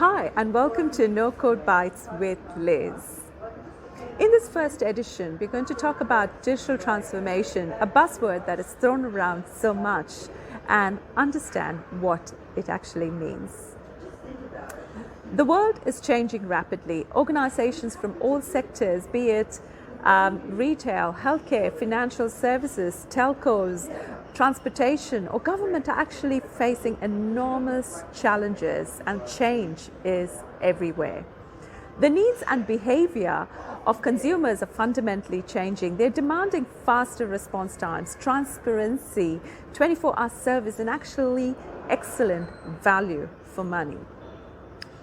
Hi, and welcome to No Code Bytes with Liz. In this first edition, we're going to talk about digital transformation, a buzzword that is thrown around so much, and understand what it actually means. The world is changing rapidly. Organizations from all sectors, be it retail, healthcare, financial services, telcos, transportation, or government, are actually facing enormous challenges, and change is everywhere. The needs and behavior of consumers are fundamentally changing. They're demanding faster response times, transparency, 24-hour service, and actually excellent value for money.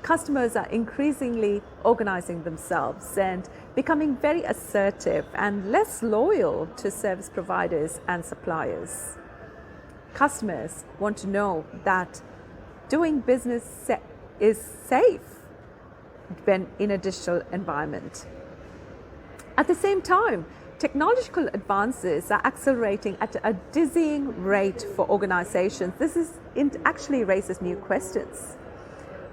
Customers are increasingly organizing themselves and becoming very assertive and less loyal to service providers and suppliers. Customers want to know that doing business is safe when in a digital environment. At the same time, technological advances are accelerating at a dizzying rate for organizations. It actually raises new questions,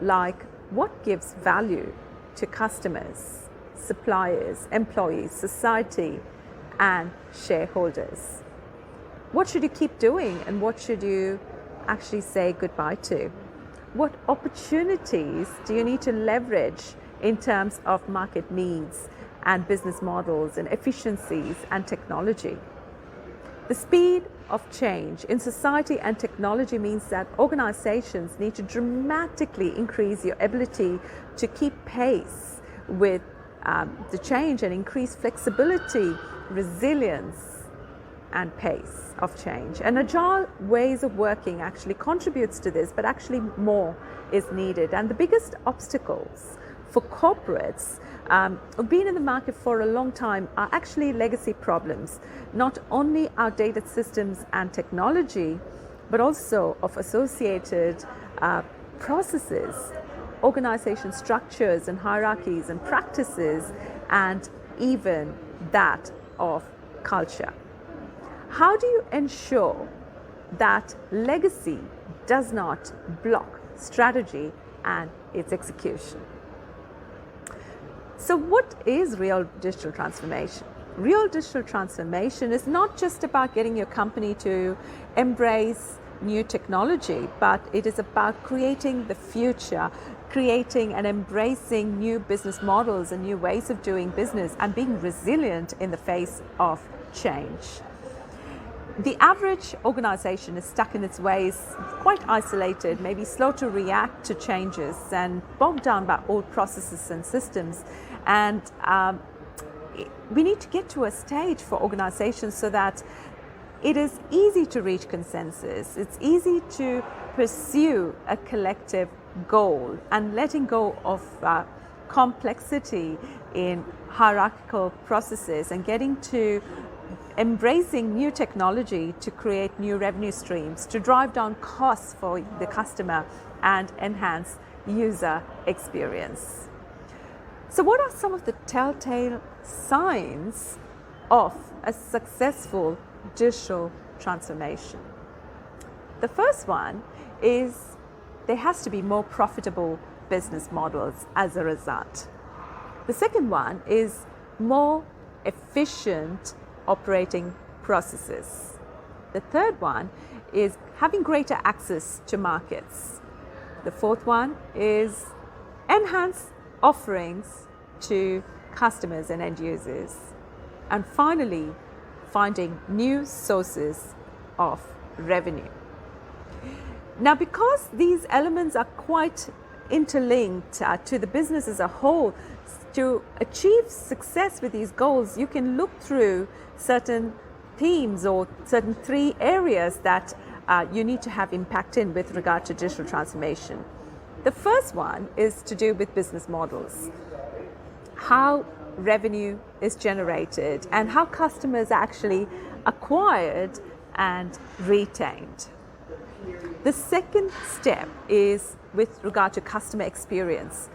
like what gives value to customers, suppliers, employees, society, and shareholders? What should you keep doing, and what should you actually say goodbye to? What opportunities do you need to leverage in terms of market needs and business models and efficiencies and technology? The speed of change in society and technology means that organizations need to dramatically increase your ability to keep pace with the change and increase flexibility, resilience, and pace of change. And agile ways of working actually contributes to this, but actually more is needed. And the biggest obstacles for corporates who've been in the market for a long time are actually legacy problems, not only outdated systems and technology, but also of associated processes, organization structures and hierarchies and practices, and even that of culture. How do you ensure that legacy does not block strategy and its execution? So what is real digital transformation? Real digital transformation is not just about getting your company to embrace new technology, but it is about creating the future, creating and embracing new business models and new ways of doing business, and being resilient in the face of change. The average organization is stuck in its ways, quite isolated, maybe slow to react to changes, and bogged down by old processes and systems. And we need to get to a stage for organizations so that it is easy to reach consensus. It's easy to pursue a collective goal, and letting go of complexity in hierarchical processes and getting to embracing new technology to create new revenue streams, to drive down costs for the customer and enhance user experience. So what are some of the telltale signs of a successful digital transformation? The first one is there has to be more profitable business models as a result. The second one is more efficient operating processes. The third one is having greater access to markets. The fourth one is enhanced offerings to customers and end users. And finally, finding new sources of revenue. Now, because these elements are quite interlinked to the business as a whole, to achieve success with these goals, you can look through certain themes or certain three areas that you need to have impact in with regard to digital transformation. The first one is to do with business models, how revenue is generated and how customers are actually acquired and retained. The second step is with regard to customer experience,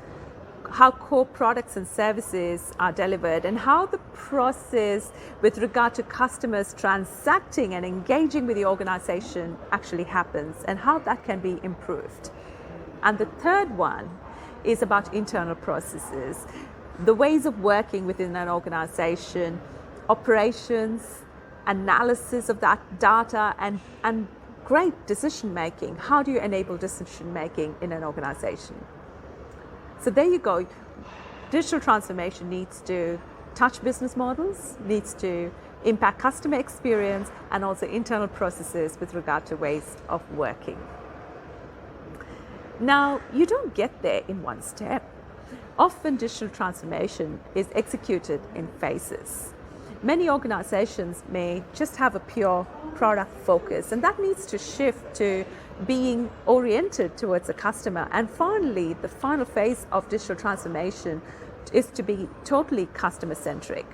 how core products and services are delivered, and how the process with regard to customers transacting and engaging with the organization actually happens, and how that can be improved. And the third one is about internal processes, the ways of working within an organization, operations, analysis of that data, and great decision making. How do you enable decision making in an organization? So there you go. Digital transformation needs to touch business models, needs to impact customer experience, and also internal processes with regard to ways of working. Now, you don't get there in one step. Often digital transformation is executed in phases. Many organizations may just have a pure product focus, and that needs to shift to being oriented towards a customer. And finally, the final phase of digital transformation is to be totally customer centric.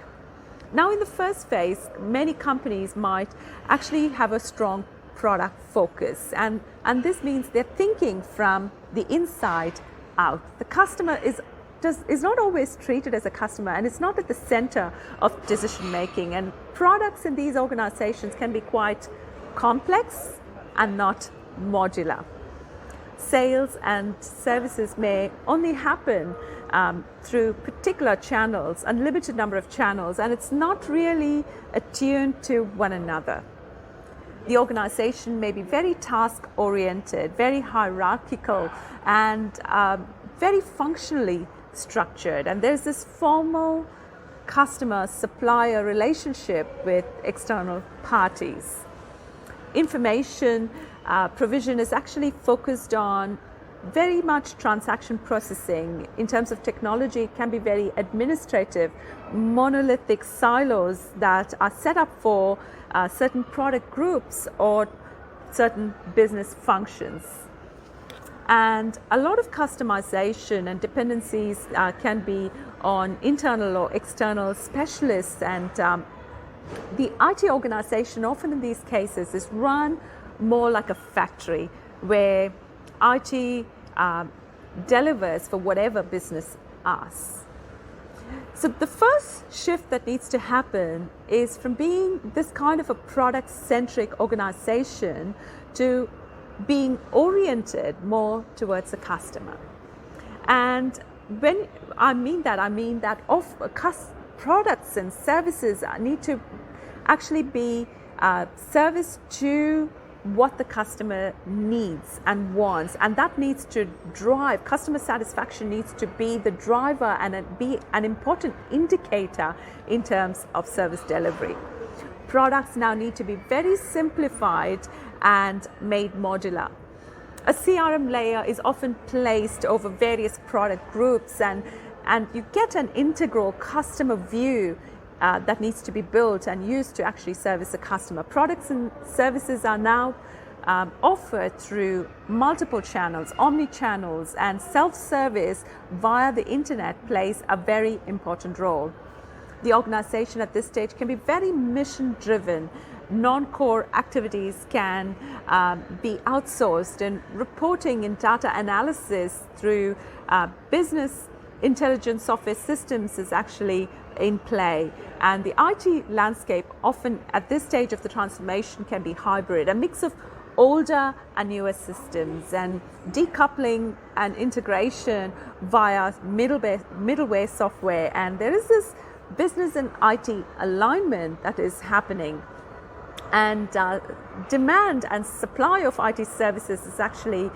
Now, in the first phase, many companies might actually have a strong product focus, and this means they're thinking from the inside out. The customer is not always treated as a customer, and it's not at the center of decision making. And products in these organizations can be quite complex and not modular. Sales and services may only happen through particular channels, unlimited number of channels, and it's not really attuned to one another. The organization may be very task oriented, very hierarchical, and very functionally structured, and there's this formal customer-supplier relationship with external parties. Information provision is actually focused on very much transaction processing. In terms of technology, it can be very administrative, monolithic silos that are set up for certain product groups or certain business functions. And a lot of customization and dependencies can be on internal or external specialists, and the IT organization often in these cases is run more like a factory where IT delivers for whatever business asks. So the first shift that needs to happen is from being this kind of a product-centric organization to being oriented more towards the customer. And when I mean that products and services need to actually be service to what the customer needs and wants, and that needs to drive customer satisfaction, needs to be the driver and be an important indicator in terms of service delivery. Products now need to be very simplified and made modular. A CRM layer is often placed over various product groups, and you get an integral customer view that needs to be built and used to actually service the customer. Products and services are now offered through multiple channels, omni-channels, and self-service via the internet plays a very important role. The organization at this stage can be very mission-driven. Non-core activities can be outsourced, and reporting and data analysis through business intelligence software systems is actually in play. And the IT landscape often at this stage of the transformation can be hybrid, a mix of older and newer systems, and decoupling and integration via middleware software. And there is this business and IT alignment that is happening, and demand and supply of IT services is actually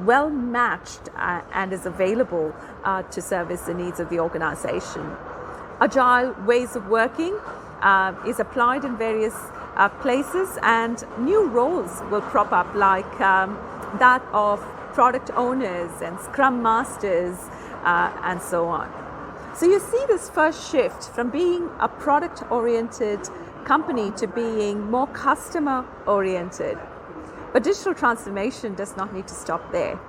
well matched and is available to service the needs of the organization. Agile ways of working is applied in various places, and new roles will crop up, like that of product owners and scrum masters and so on. So you see this first shift from being a product-oriented company to being more customer-oriented. But digital transformation does not need to stop there.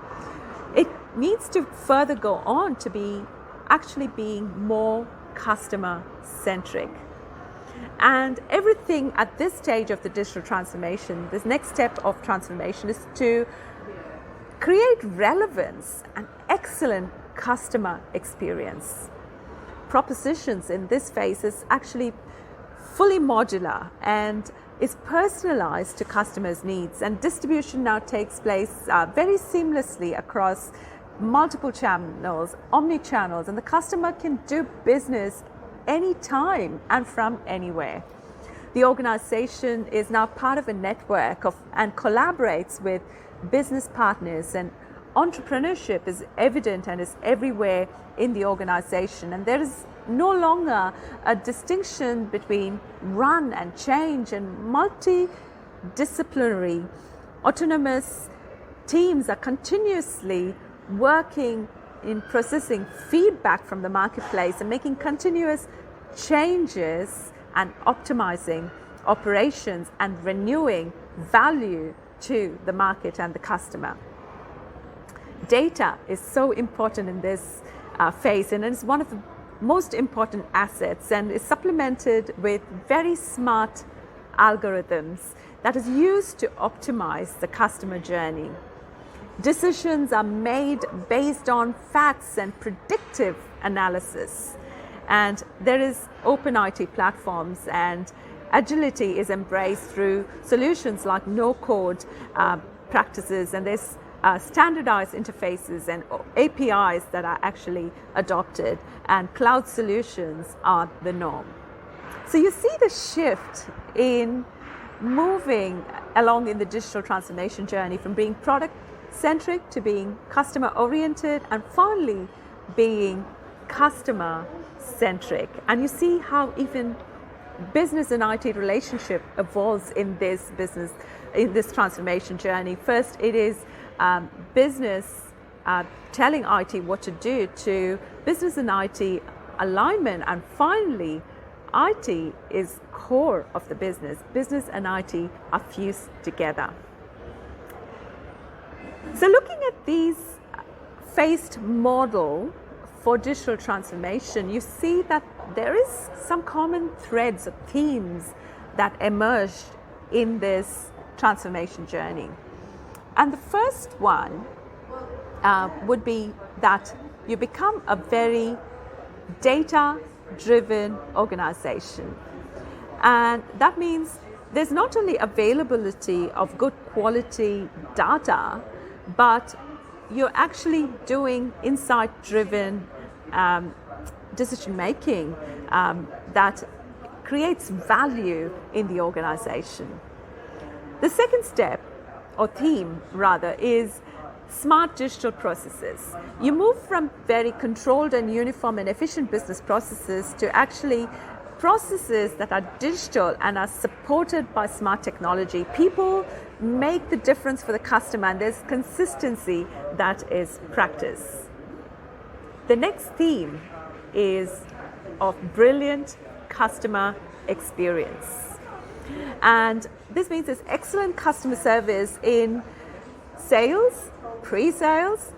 It needs to further go on to be actually being more customer-centric. And everything at this stage of the digital transformation, this next step of transformation, is to create relevance and excellent customer experience. Propositions in this phase is actually fully modular and is personalized to customers' needs, and distribution now takes place very seamlessly across multiple channels, omni-channels, and the customer can do business anytime and from anywhere. The organization is now part of a network and collaborates with business partners, and entrepreneurship is evident and is everywhere in the organization. And there is no longer a distinction between run and change, and multidisciplinary autonomous teams are continuously working in processing feedback from the marketplace and making continuous changes and optimizing operations and renewing value to the market and the customer. Data is so important in this phase, and it's one of the most important assets, and is supplemented with very smart algorithms that is used to optimize the customer journey. Decisions are made based on facts and predictive analysis, and there is open IT platforms, and agility is embraced through solutions like no code practices, and there's standardized interfaces and APIs that are actually adopted, and cloud solutions are the norm. So you see the shift in moving along in the digital transformation journey from being product centric to being customer oriented, and finally being customer centric. And you see how even business and IT relationship evolves in this transformation journey. First, it is business telling IT what to do, to business and IT alignment, and finally IT is core of the business. Business and IT are fused together. So looking at these phased model for digital transformation, you see that there is some common threads or themes that emerged in this transformation journey. And the first one would be that you become a very data-driven organization. And that means there's not only availability of good quality data, but you're actually doing insight-driven decision making that creates value in the organization. The second step, or theme rather, is smart digital processes. You move from very controlled and uniform and efficient business processes to actually processes that are digital and are supported by smart technology. People make the difference for the customer, and there's consistency that is practice. The next theme is of brilliant customer experience. And this means there's excellent customer service in sales, pre-sales,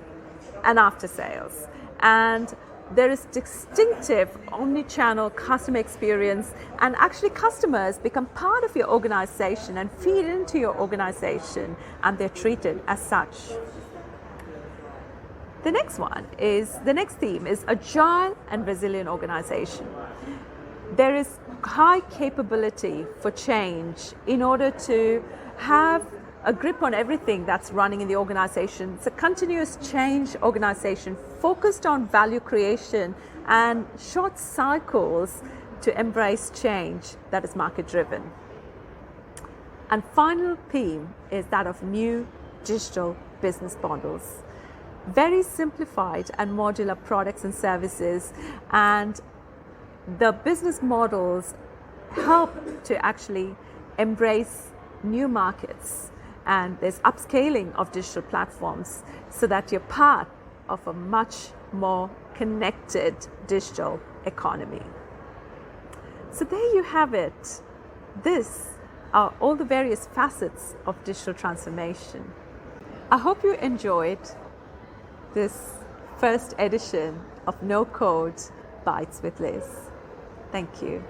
and after sales. And there is distinctive omni-channel customer experience, and actually customers become part of your organization and feed into your organization, and they're treated as such. The next theme is agile and resilient organization. There is high capability for change in order to have a grip on everything that's running in the organization. It's a continuous change organization focused on value creation and short cycles to embrace change that is market driven. And final theme is that of new digital business models. Very simplified and modular products and services, and the business models help to actually embrace new markets. And there's upscaling of digital platforms so that you're part of a much more connected digital economy. So there you have it. These are all the various facets of digital transformation. I hope you enjoyed this first edition of No Code Bytes with Liz. Thank you.